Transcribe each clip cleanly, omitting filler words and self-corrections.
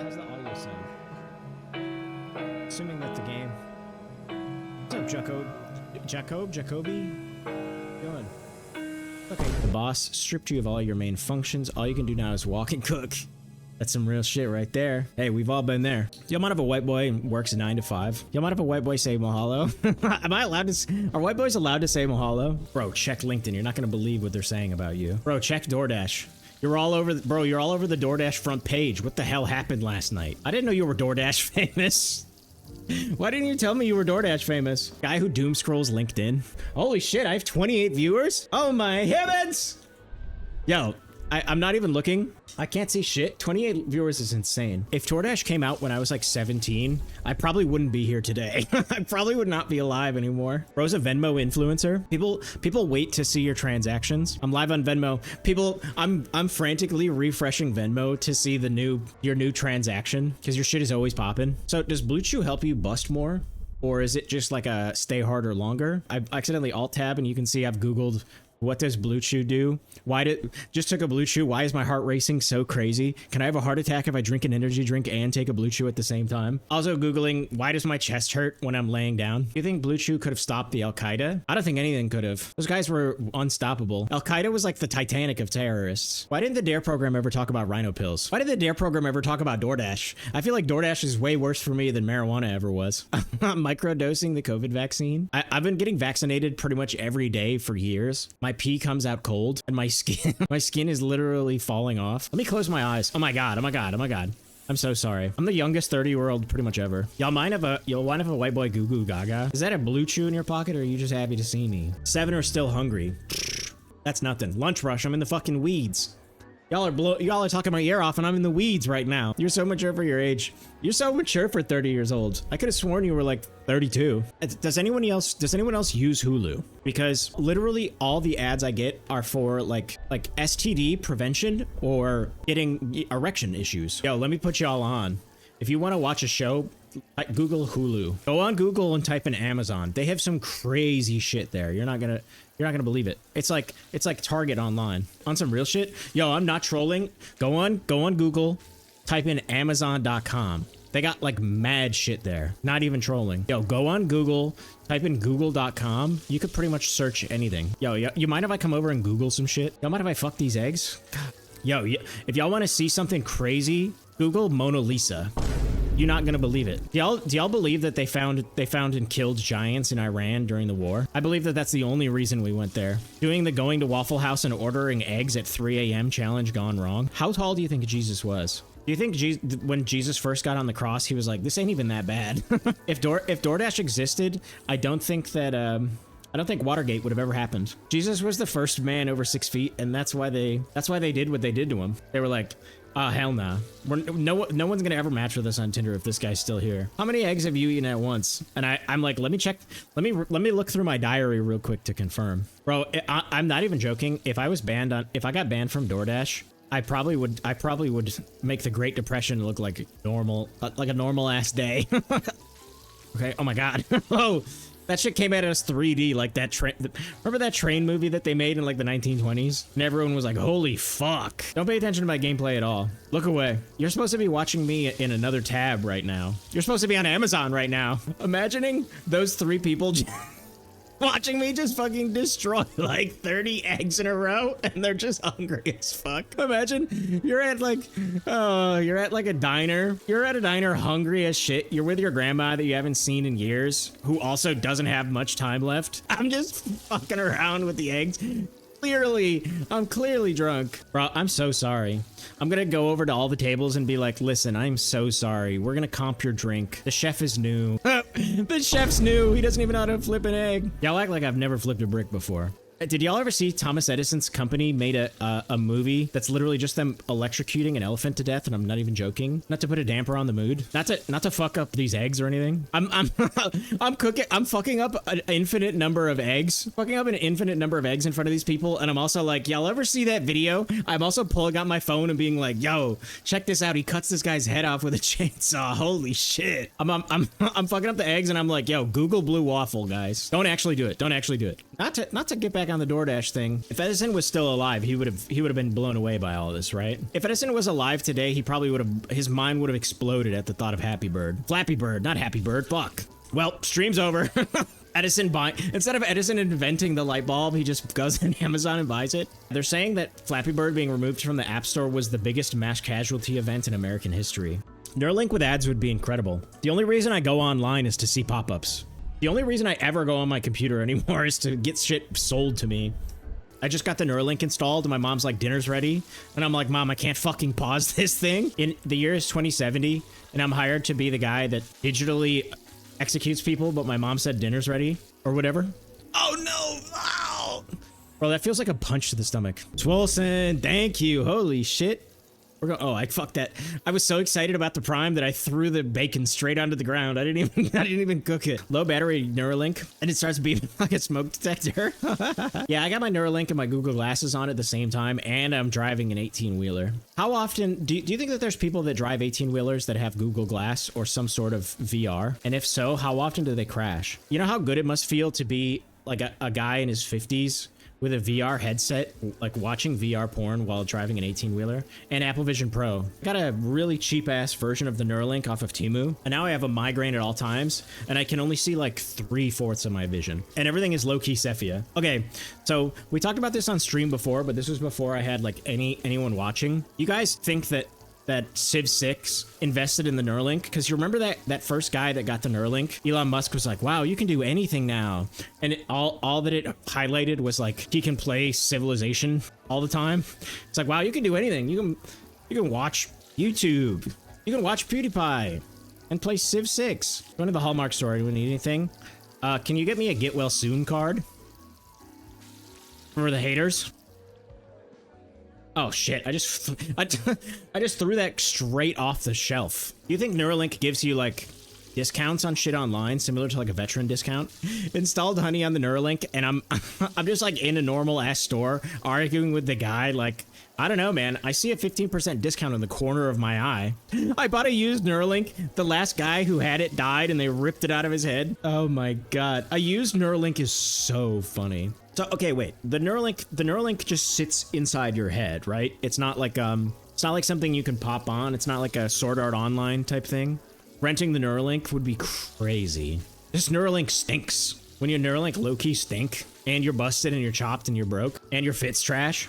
how's the audio sound? Assuming that's the game. What's up, Jacoby? Going. Okay. The boss stripped you of all your main functions. All you can do now is walk and cook. That's some real shit right there. Hey, we've all been there. Y'all might have a white boy and works 9 to 5. Y'all might have a white boy say mahalo. Am I allowed to? Are white boys allowed to say mahalo? Bro, check LinkedIn. You're not gonna believe what they're saying about you. Bro, check DoorDash. You're all over, bro. You're all over the DoorDash front page. What the hell happened last night? I didn't know you were DoorDash famous. Why didn't you tell me you were DoorDash famous? Guy who doom scrolls LinkedIn. Holy shit, I have 28 viewers? Oh my heavens! Yo, I'm not even looking. I can't see shit. 28 viewers is insane. If DoorDash came out when I was like 17, I probably wouldn't be here today. I probably would not be alive anymore. Bro's a Venmo influencer. People wait to see your transactions. I'm live on Venmo. I'm frantically refreshing Venmo to see your new transaction because your shit is always popping. So does Blue Chew help you bust more? Or is it just like a stay harder longer? I accidentally alt tab and you can see I've Googled what does Blue Chew do? Just took a Blue Chew. Why is my heart racing so crazy? Can I have a heart attack if I drink an energy drink and take a Blue Chew at the same time? Also Googling, why does my chest hurt when I'm laying down? Do you think Blue Chew could have stopped the Al-Qaeda? I don't think anything could have. Those guys were unstoppable. Al-Qaeda was like the Titanic of terrorists. Why didn't the DARE program ever talk about rhino pills? Why did the DARE program ever talk about DoorDash? I feel like DoorDash is way worse for me than marijuana ever was. Microdosing the COVID vaccine. I've been getting vaccinated pretty much every day for years. My pee comes out cold and my skin is literally falling off. Let me close my eyes. Oh my god. I'm so sorry. I'm the youngest 30-year-old pretty much ever. Y'all mind if a white boy goo goo gaga? Is that a Blue Chew in your pocket or are you just happy to see me? 7 are still hungry. That's nothing. Lunch rush. I'm in the fucking weeds. Y'all are talking my ear off and I'm in the weeds right now. You're so mature for your age. You're so mature for 30 years old. I could have sworn you were like 32. Does anyone else use Hulu? Because literally all the ads I get are for like STD prevention or getting erection issues. Yo, let me put y'all on. If you want to watch a show, Google Hulu. Go on Google and type in Amazon. They have some crazy shit there. You're not gonna believe it. It's like Target online. On some real shit. Yo, I'm not trolling. Go on Google, type in Amazon.com. They got like mad shit there. Not even trolling. Yo, go on Google, type in google.com. You could pretty much search anything. Yo, you mind if I come over and Google some shit? Yo, mind if I fuck these eggs? God. Yo, if y'all want to see something crazy, Google Mona Lisa. You're not gonna believe it. Do y'all believe that they found and killed giants in Iran during the war? I believe that that's the only reason we went there. Doing the going to Waffle House and ordering eggs at 3 a.m. challenge gone wrong. How tall do you think Jesus was? Do you think when Jesus first got on the cross, he was like, this ain't even that bad? If DoorDash existed, I don't think Watergate would have ever happened. Jesus was the first man over 6 feet, and that's why they did what they did to him. They were like, oh, hell nah. No one's gonna ever match with us on Tinder if this guy's still here. How many eggs have you eaten at once? And I'm like, let me check. Let me look through my diary real quick to confirm. Bro, I'm not even joking. If I got banned from DoorDash, I probably would make the Great Depression look like a normal ass day. Okay. Oh my god. Oh. That shit came at us 3D, like that train. Remember that train movie that they made in like the 1920s? And everyone was like, holy fuck. Don't pay attention to my gameplay at all. Look away. You're supposed to be watching me in another tab right now. You're supposed to be on Amazon right now. Imagining those 3 people watching me just fucking destroy like 30 eggs in a row and they're just hungry as fuck. Imagine you're at like a diner. You're at a diner hungry as shit. You're with your grandma that you haven't seen in years who also doesn't have much time left. I'm just fucking around with the eggs. I'm clearly drunk. Bro, I'm so sorry. I'm gonna go over to all the tables and be like, listen, I'm so sorry. We're gonna comp your drink. The chef is new. The chef's new. He doesn't even know how to flip an egg. Y'all act like I've never flipped a brick before. Did y'all ever see Thomas Edison's company made a movie that's literally just them electrocuting an elephant to death? And I'm not even joking. Not to put a damper on the mood. Not to fuck up these eggs or anything. I'm fucking up an infinite number of eggs. Fucking up an infinite number of eggs in front of these people. And I'm also like, y'all ever see that video? I'm also pulling out my phone and being like, yo, check this out. He cuts this guy's head off with a chainsaw. Holy shit. I'm fucking up the eggs and I'm like, yo, Google blue waffle, guys. Don't actually do it. Don't actually do it. Not to get back on the DoorDash thing. If Edison was still alive, he would have been blown away by all this, right? If Edison was alive today, he probably would have, his mind would have exploded at the thought of Happy Bird. Flappy Bird, not Happy Bird. Fuck. Well, stream's over. Edison instead of Edison inventing the light bulb, he just goes on Amazon and buys it. They're saying that Flappy Bird being removed from the App Store was the biggest mass casualty event in American history. Neuralink with ads would be incredible. The only reason I go online is to see pop-ups. The only reason I ever go on my computer anymore is to get shit sold to me. I just got the Neuralink installed and my mom's like, dinner's ready. And I'm like, Mom, I can't fucking pause this thing. In the year is 2070 and I'm hired to be the guy that digitally executes people, but my mom said dinner's ready or whatever. Oh no! Ow! Bro, that feels like a punch to the stomach. Swolson, thank you. Holy shit. Oh, I fucked that. I was so excited about the Prime that I threw the bacon straight onto the ground. I didn't even cook it. Low battery Neuralink, and it starts beeping like a smoke detector. Yeah, I got my Neuralink and my Google glasses on at the same time, and I'm driving an 18-wheeler. How often do you think that there's people that drive 18-wheelers that have Google Glass or some sort of VR? And if so, how often do they crash? You know how good it must feel to be like a guy in his 50s with a VR headset, like watching VR porn while driving an 18-wheeler, and Apple Vision Pro. I got a really cheap-ass version of the Neuralink off of Temu, and now I have a migraine at all times, and I can only see like 3/4 of my vision, and everything is low-key sepia. Okay, so we talked about this on stream before, but this was before I had like anyone watching. You guys think that Civ 6 invested in the Neuralink? Because you remember that first guy that got the Neuralink? Elon Musk was like, wow, you can do anything now. And all that it highlighted was like, he can play Civilization all the time. It's like, wow, you can do anything. You can watch YouTube. You can watch PewDiePie and play Civ 6. Go to the Hallmark store. Do you need anything? Can you get me a get well soon card? For the haters? Oh shit, I just threw that straight off the shelf. Do you think Neuralink gives you like discounts on shit online similar to like a veteran discount? Installed Honey on the Neuralink and I'm just like in a normal ass store arguing with the guy like, I don't know, man. I see a 15% discount in the corner of my eye. I bought a used Neuralink. The last guy who had it died and they ripped it out of his head. Oh my god. A used Neuralink is so funny. So, okay, wait. The Neuralink just sits inside your head, right? It's not like something you can pop on. It's not like a Sword Art Online type thing. Renting the Neuralink would be crazy. This Neuralink stinks. When your Neuralink low-key stink, and you're busted and you're chopped and you're broke, and your fit's trash.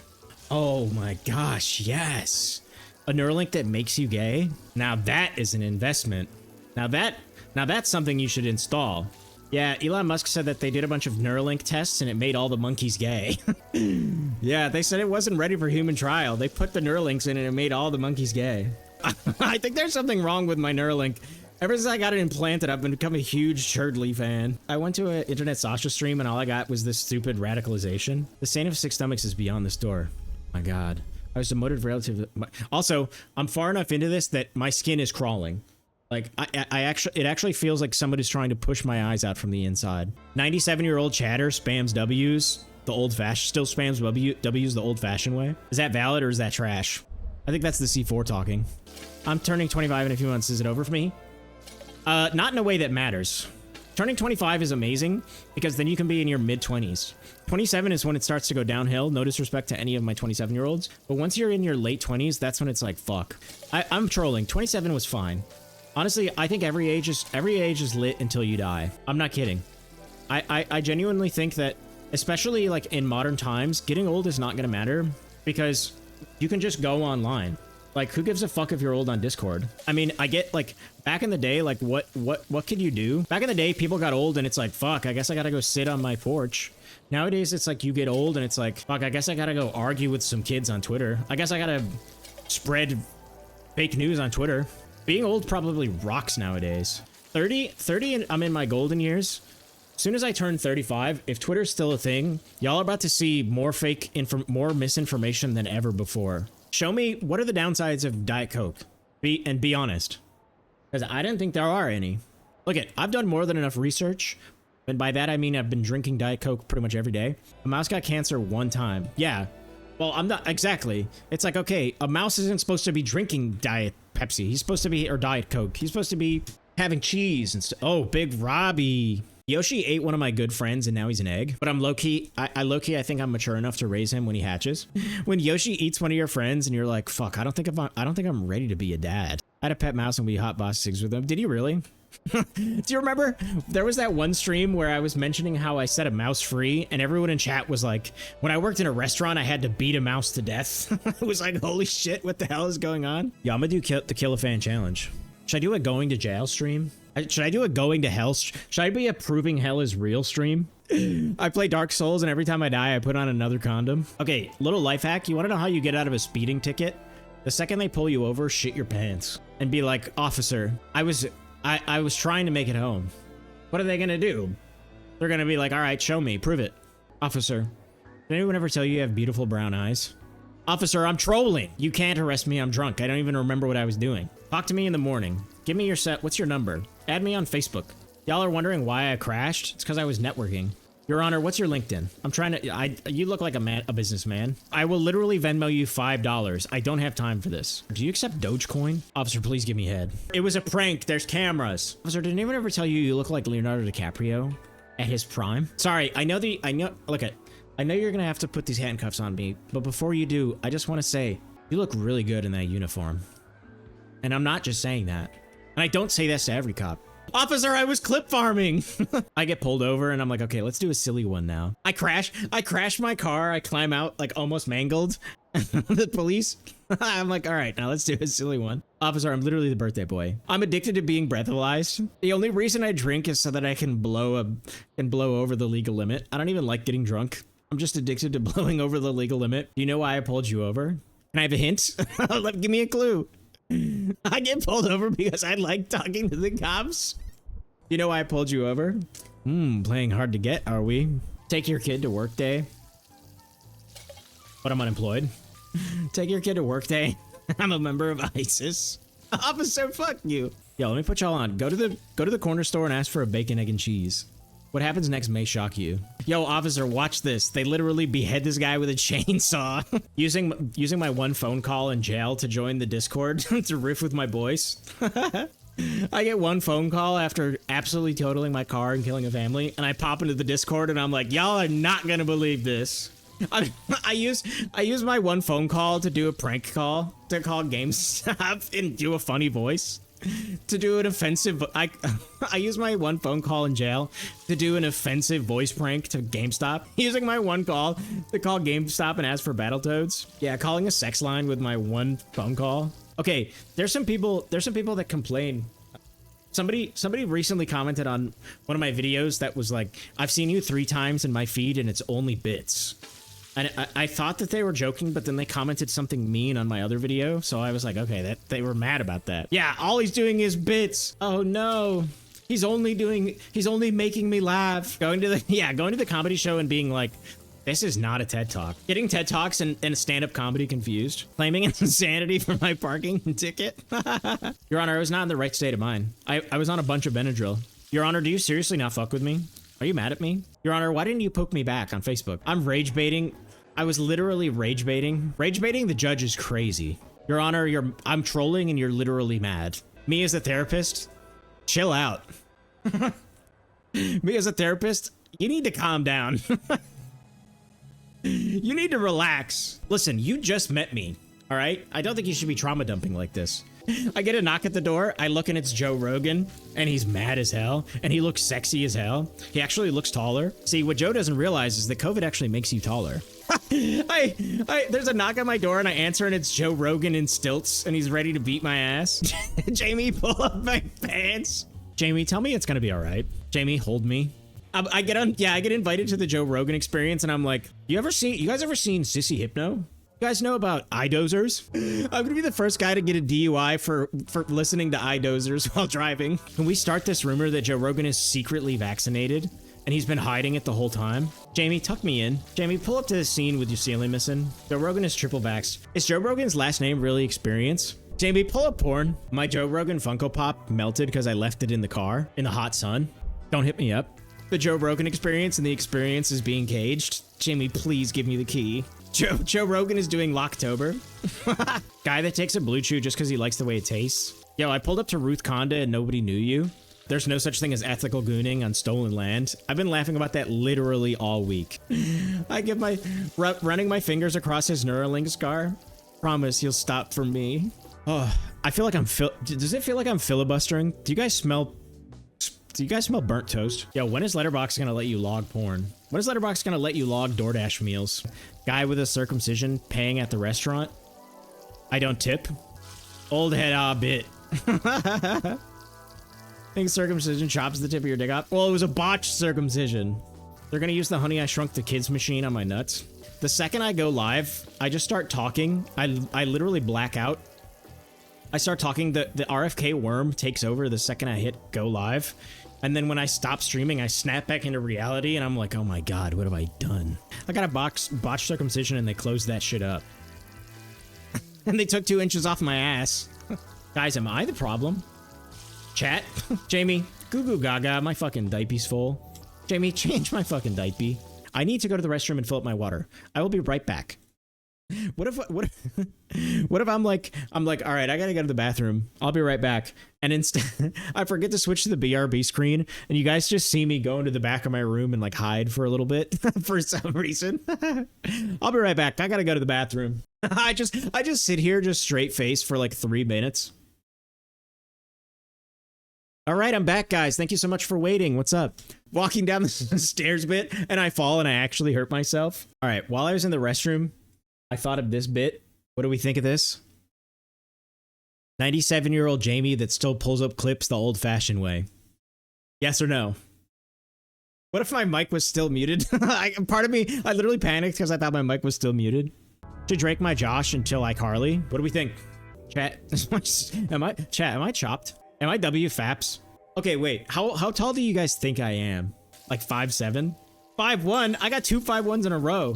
Oh my gosh, yes. A Neuralink that makes you gay? Now that is an investment. Now that's something you should install. Yeah, Elon Musk said that they did a bunch of Neuralink tests and it made all the monkeys gay. Yeah, they said it wasn't ready for human trial. They put the Neuralinks in and it made all the monkeys gay. I think there's something wrong with my Neuralink. Ever since I got it implanted, I've become a huge Churdley fan. I went to an internetsacha stream and all I got was this stupid radicalization. The Saint of Six Stomachs is beyond this door. My god. I was demoted relative. Also, I'm far enough into this that my skin is crawling. Like, it actually feels like somebody's trying to push my eyes out from the inside. 97-year-old chatter spams W's the old-fashioned, still spams W's the old-fashioned way. Is that valid or is that trash? I think that's the C4 talking. I'm turning 25 in a few months. Is it over for me? Not in a way that matters. Turning 25 is amazing because then you can be in your mid-20s. 27 is when it starts to go downhill. No disrespect to any of my 27-year-olds. But once you're in your late 20s, that's when it's like, fuck. I'm trolling. 27 was fine. Honestly, I think every age is lit until you die. I'm not kidding. I genuinely think that, especially like in modern times, getting old is not gonna matter because you can just go online. Like, who gives a fuck if you're old on Discord? I mean, I get like back in the day, like what could you do? Back in the day, people got old and it's like, fuck, I guess I gotta go sit on my porch. Nowadays, it's like you get old and it's like, fuck, I guess I gotta go argue with some kids on Twitter. I guess I gotta spread fake news on Twitter. Being old probably rocks nowadays. 30 and I'm in my golden years. As soon as I turn 35, if Twitter's still a thing, y'all are about to see more more misinformation than ever before. Show me, what are the downsides of Diet Coke? Be honest. Because I didn't think there are any. Look I've done more than enough research. And by that I mean I've been drinking Diet Coke pretty much every day. A mouse got cancer one time. Yeah. Well, I'm not, exactly. It's like, okay, a mouse isn't supposed to be drinking Diet Pepsi. He's supposed to be, or Diet Coke. He's supposed to be having cheese and stuff. Oh, Big Robbie. Yoshi ate one of my good friends and now he's an egg, but I'm low-key, I low-key, I think I'm mature enough to raise him when he hatches. When Yoshi eats one of your friends and you're like, fuck, I don't think I'm ready to be a dad. I had a pet mouse and we hot boss six with him. Did you really? Do you remember there was that one stream where I was mentioning how I set a mouse free and everyone in chat was like, when I worked in a restaurant, I had to beat a mouse to death. It was like, holy shit, what the hell is going on? Yeah, I'm gonna do the kill a fan challenge. Should I do a going to jail stream? Should I do a going to hell? Should I be a proving hell is real stream? I play Dark Souls and every time I die, I put on another condom. Okay, little life hack. You want to know how you get out of a speeding ticket? The second they pull you over, shit your pants and be like, officer, I was trying to make it home. What are they gonna do? They're gonna be like, all right, show me, prove it. Officer, did anyone ever tell you have beautiful brown eyes? Officer, I'm trolling. You can't arrest me, I'm drunk. I don't even remember what I was doing. Talk to me in the morning. Give me your set, what's your number? Add me on Facebook. Y'all are wondering why I crashed? It's because I was networking. Your Honor, what's your LinkedIn? I'm trying to, you look like a businessman. I will literally Venmo you $5. I don't have time for this. Do you accept Dogecoin? Officer, please give me head. It was a prank, there's cameras. Officer, did anyone ever tell you you look like Leonardo DiCaprio at his prime? Sorry, I know you're gonna have to put these handcuffs on me, but before you do, I just want to say, you look really good in that uniform. And I'm not just saying that. And I don't say this to every cop. Officer, I was clip farming. I get pulled over and I'm like, okay, let's do a silly one now. I crash my car. I climb out like almost mangled. The police. I'm like, all right, now let's do a silly one. Officer, I'm literally the birthday boy. I'm addicted to being breathalyzed. The only reason I drink is so that I can blow over the legal limit. I don't even like getting drunk. I'm just addicted to blowing over the legal limit. Do you know why I pulled you over? Can I have a hint? Give me a clue. I get pulled over because I like talking to the cops. You know why I pulled you over? Playing hard to get, are we? Take your kid to work day. But I'm unemployed. Take your kid to work day. I'm a member of ISIS. Officer, fuck you. Yo, let me put y'all on. Go to the corner store and ask for a bacon, egg, and cheese. What happens next may shock you. Yo, officer, watch this. They literally behead this guy with a chainsaw. using my one phone call in jail to join the Discord to riff with my boys. I get one phone call after absolutely totaling my car and killing a family, and I pop into the Discord and I'm like, y'all are not gonna believe this. I use my one phone call to do a prank call, to call GameStop and do a funny voice. To do an offensive, I use my one phone call in jail to do an offensive voice prank to GameStop. Using my one call to call GameStop and ask for Battletoads. Yeah, calling a sex line with my one phone call. Okay, there's some people that complain. Somebody recently commented on one of my videos that was like, I've seen you 3 times in my feed and it's only bits. And I thought that they were joking, but then they commented something mean on my other video. So I was like, okay, that they were mad about that. Yeah, all he's doing is bits. Oh no. He's only making me laugh. Going to the comedy show and being like, this is not a TED Talk. Getting TED Talks and stand-up comedy confused. Claiming insanity for my parking ticket. Your Honor, I was not in the right state of mind. I was on a bunch of Benadryl. Your Honor, do you seriously not fuck with me? Are you mad at me? Your Honor, why didn't you poke me back on Facebook? I'm rage baiting. I was literally rage baiting. Rage baiting the judge is crazy. Your Honor, I'm trolling and you're literally mad. Me as a therapist, chill out. Me as a therapist, you need to calm down. You need to relax. Listen, you just met me, all right? I don't think you should be trauma dumping like this. I get a knock at the door, I look and it's Joe Rogan, and he's mad as hell, and he looks sexy as hell. He actually looks taller. See, what Joe doesn't realize is that COVID actually makes you taller. There's a knock at my door and I answer and it's Joe Rogan in stilts and he's ready to beat my ass. Jamie, pull up my pants. Jamie, tell me it's gonna be all right. Jamie, hold me. I get invited to the Joe Rogan experience and I'm like, you guys ever seen Sissy Hypno? You guys know about eye-dozers? I'm gonna be the first guy to get a DUI for listening to eye-dozers while driving. Can we start this rumor that Joe Rogan is secretly vaccinated and he's been hiding it the whole time? Jamie, tuck me in. Jamie, pull up to the scene with your ceiling missing. Joe Rogan is triple vaxxed. Is Joe Rogan's last name really Experience? Jamie, pull up porn. My Joe Rogan Funko Pop melted because I left it in the car in the hot sun. Don't hit me up. The Joe Rogan Experience and the experience is being caged. Jamie, please give me the key. Joe Rogan is doing Locktober. Guy that takes a blue chew just because he likes the way it tastes. Yo, I pulled up to Ruth Conda and nobody knew you. there's no such thing as ethical gooning on stolen land. I've been laughing about that literally all week. I give my running my fingers across his Neuralink scar. Promise he'll stop for me. Oh, I feel like does it feel like I'm filibustering? Do you guys smell burnt toast? Yo, when is Letterboxd gonna let you log porn? When is Letterboxd gonna let you log DoorDash meals? Guy with a circumcision paying at the restaurant. I don't tip. Old head bit. Think circumcision chops the tip of your dick off? Well, it was a botched circumcision. They're gonna use the Honey I Shrunk the Kids machine on my nuts. The second I go live, I just start talking. I literally black out. I start talking, the RFK worm takes over the second I hit go live. And then when I stop streaming, I snap back into reality and I'm like, oh my God, what have I done? I got a botched circumcision and they closed that shit up. And they took 2 inches off my ass. Guys, am I the problem? Chat? Jamie, goo goo gaga, my fucking diaper's full. Jamie, change my fucking diaper. I need to go to the restroom and fill up my water. I will be right back. What if I'm like, all right, I gotta go to the bathroom. I'll be right back. And instead, I forget to switch to the BRB screen, and you guys just see me go into the back of my room and like hide for a little bit for some reason. I'll be right back. I gotta go to the bathroom. I just sit here just straight face for like 3 minutes. All right, I'm back, guys. Thank you so much for waiting. What's up? Walking down the stairs bit, and I fall and I actually hurt myself. All right, while I was in the restroom, I thought of this bit. What do we think of this? 97-year-old Jamie that still pulls up clips the old-fashioned way. Yes or no? What if my mic was still muted? Part of me, I literally panicked because I thought my mic was still muted. To Drake my Josh until like Harley. What do we think? Chat, am I chopped? Am I WFAPS? Okay, wait, how tall do you guys think I am? Like 5'7"? 5'1"? I got 2 5'1s in a row.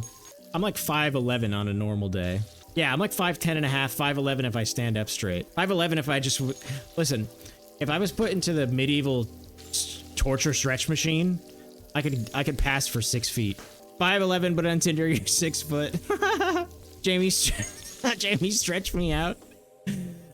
I'm like 5'11" on a normal day. Yeah, I'm like 5'10" and a half, 5'11" if I stand up straight. 5'11" if I just... Listen, if I was put into the medieval torture stretch machine, I could pass for 6 feet. 5'11", but on Tinder you're 6 foot. Jamie stretched me out.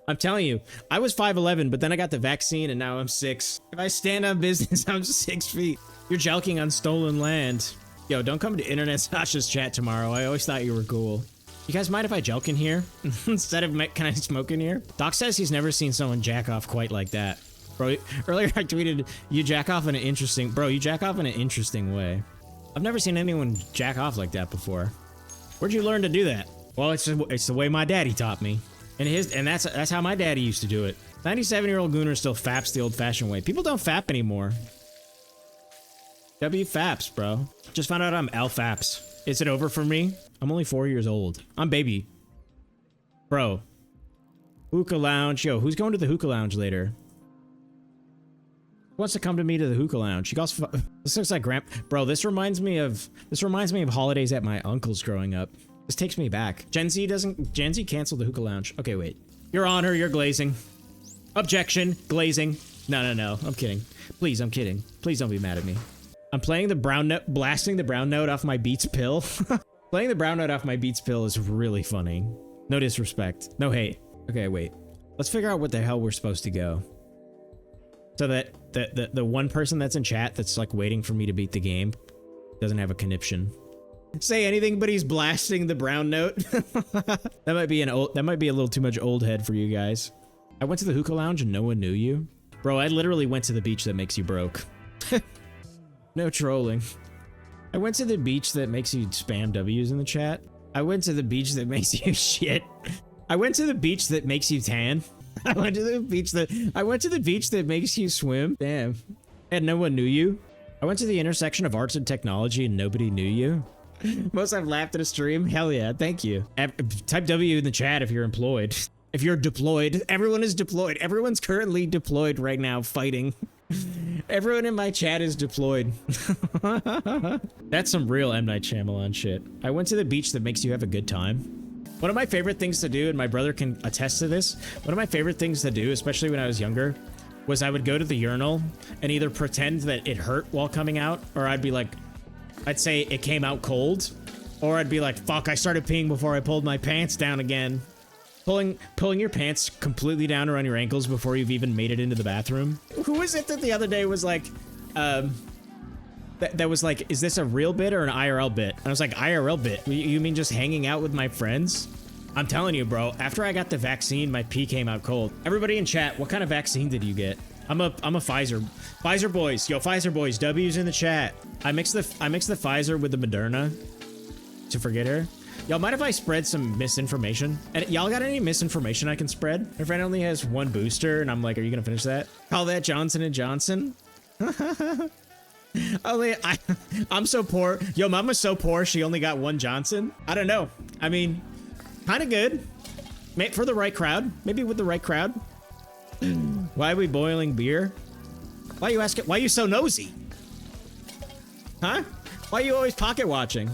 I'm telling you, I was 5'11", but then I got the vaccine and now I'm 6. If I stand on business, I'm 6 feet. You're joking on stolen land. Yo, don't come to internetsacha's chat tomorrow. I always thought you were cool. You guys mind if I joke in here? Instead of, can I smoke in here? Doc says he's never seen someone jack off quite like that. Bro, earlier I tweeted, you jack off in an interesting... Bro, you jack off in an interesting way. I've never seen anyone jack off like that before. Where'd you learn to do that? Well, it's the way my daddy taught me. And that's how my daddy used to do it. 97-year-old Gooner still faps the old-fashioned way. People don't fap anymore. WFAPS, bro. Just found out I'm LFAPS. Is it over for me? I'm only 4 years old. I'm baby. Bro. Hookah lounge. Yo, who's going to the hookah lounge later? Who wants to come to me to the hookah lounge? You guys, this looks like bro, this reminds me of holidays at my uncle's growing up. This takes me back. Gen Z canceled the hookah lounge. Okay, wait. Your Honor, you're glazing. Objection. Glazing. No. I'm kidding. Please, I'm kidding. Please don't be mad at me. I'm playing the brown note, blasting the brown note off my Beats pill. Playing the brown note off my Beats pill is really funny. No disrespect. No hate. Okay, wait. Let's figure out what the hell we're supposed to go. So that the one person that's in chat that's like waiting for me to beat the game doesn't have a conniption. Say anything, but he's blasting the brown note. That might be a little too much old head for you guys. I went to the hookah lounge and no one knew you. Bro, I literally went to the beach that makes you broke. No trolling. I went to the beach that makes you spam W's in the chat. I went to the beach that makes you shit. I went to the beach that makes you tan. I went to the beach that makes you swim. Damn. And no one knew you. I went to the intersection of arts and technology and nobody knew you. Most I've laughed at a stream. Hell yeah, thank you. Type W in the chat if you're employed. If you're deployed. Everyone is deployed. Everyone's currently deployed right now fighting. Everyone in my chat is deployed. That's some real M. Night Shyamalan shit. I went to the beach that makes you have a good time. One of my favorite things to do, and my brother can attest to this, one of my favorite things to do, especially when I was younger, was I would go to the urinal and either pretend that it hurt while coming out, or I'd be like, I'd say it came out cold, or I'd be like, fuck, I started peeing before I pulled my pants down again. Pulling your pants completely down around your ankles before you've even made it into the bathroom. Who was it that the other day was like, that was like, is this a real bit or an IRL bit? And I was like, IRL bit? You mean just hanging out with my friends? I'm telling you, bro, after I got the vaccine, my pee came out cold. Everybody in chat, what kind of vaccine did you get? I'm a Pfizer. Pfizer boys. Yo, Pfizer boys, W's in the chat. I mixed the Pfizer with the Moderna to forget her. Y'all mind if I spread some misinformation? And y'all got any misinformation I can spread? My friend only has one booster, and I'm like, are you gonna finish that? Call that Johnson & Johnson? I'm so poor. Yo, mama's so poor, she only got one Johnson. I don't know. I mean, kind of good. For the right crowd. Maybe with the right crowd. Why are we boiling beer? Why are you asking? Why are you so nosy? Huh? Why are you always pocket watching?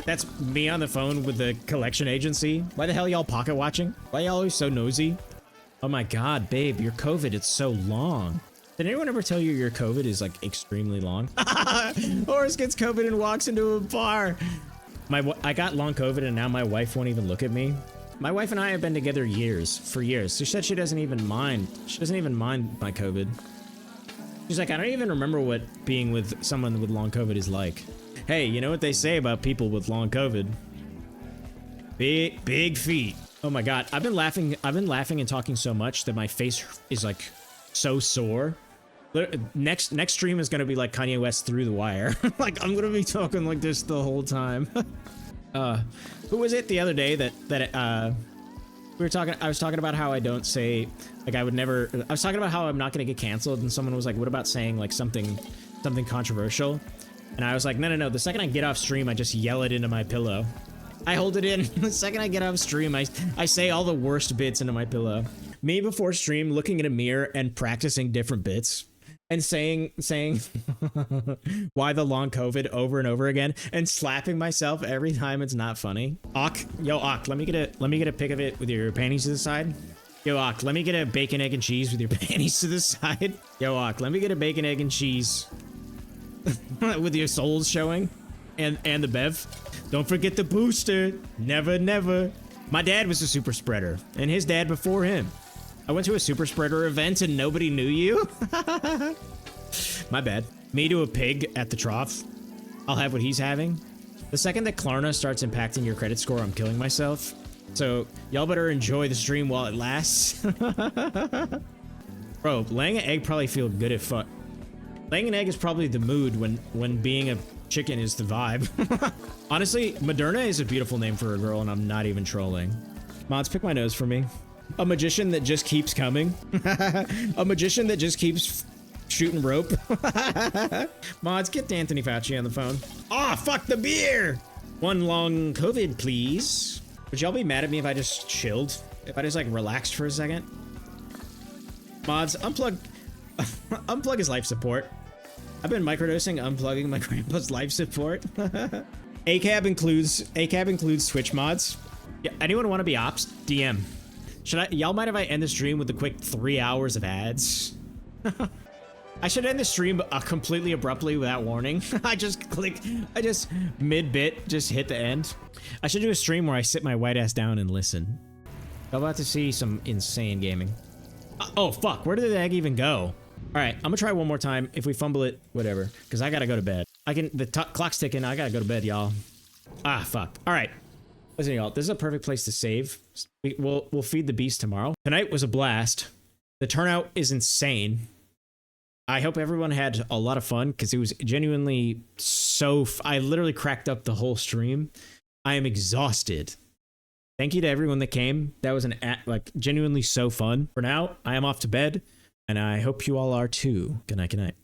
That's me on the phone with the collection agency. Why the hell y'all pocket watching? Why y'all always so nosy? Oh my god, babe, your COVID, it's so long. Did anyone ever tell you your COVID is like extremely long? Horace gets COVID and walks into a bar. I got long COVID and now my wife won't even look at me. My wife and I have been together for years. She said she doesn't even mind. She doesn't even mind my COVID. She's like, I don't even remember what being with someone with long COVID is like. Hey, you know what they say about people with long COVID? Big feet. Oh my god, I've been laughing and talking so much that my face is like so sore. Next stream is gonna be like Kanye West Through the Wire. Like I'm gonna be talking like this the whole time. Who was it the other day that I was talking about how I don't say, like I was talking about how I'm not gonna get canceled, and someone was like, what about saying like something controversial? And I was like, no, the second I get off stream, I just yell it into my pillow. I hold it in. The second I get off stream, I say all the worst bits into my pillow. Me before stream, looking in a mirror and practicing different bits. And saying why the long COVID over and over again, and slapping myself every time it's not funny. Yo, let me get a pic of it with your panties to the side. Yo, let me get a bacon, egg, and cheese with your panties to the side. Yo, let me get a bacon, egg, and cheese with your soles showing, and the bev. Don't forget the booster. Never. My dad was a super spreader, and his dad before him. I went to a super spreader event and nobody knew you. My bad. Me to a pig at the trough. I'll have what he's having. The second that Klarna starts impacting your credit score, I'm killing myself. So y'all better enjoy the stream while it lasts. Bro, laying an egg probably feel good as fuck. Laying an egg is probably the mood when being a chicken is the vibe. Honestly, Moderna is a beautiful name for a girl, and I'm not even trolling. Mods, pick my nose for me. A magician that just keeps coming. A magician that just keeps shooting rope. Mods, get Anthony Fauci on the phone. Ah, fuck the beer! One long COVID, please. Would y'all be mad at me if I just chilled? If I just like relaxed for a second? Mods, unplug his life support. I've been microdosing, unplugging my grandpa's life support. ACAB includes Twitch mods. Yeah, anyone want to be ops? DM. Y'all mind if I end the stream with a quick 3 hours of ads? I should end the stream completely abruptly without warning. I just mid-bit, just hit the end. I should do a stream where I sit my white ass down and listen. I'm about to see some insane gaming. Oh, fuck, where did the egg even go? All right, I'm gonna try one more time. If we fumble it, whatever, because I gotta go to bed. The clock's ticking, I gotta go to bed, y'all. Ah, fuck. All right. Listen, y'all, this is a perfect place to save. We'll feed the beast tomorrow. Tonight was a blast. The turnout is insane. I hope everyone had a lot of fun, because it was genuinely so... I literally cracked up the whole stream. I am exhausted. Thank you to everyone that came. That was genuinely so fun. For now, I am off to bed, and I hope you all are too. Good night, good night.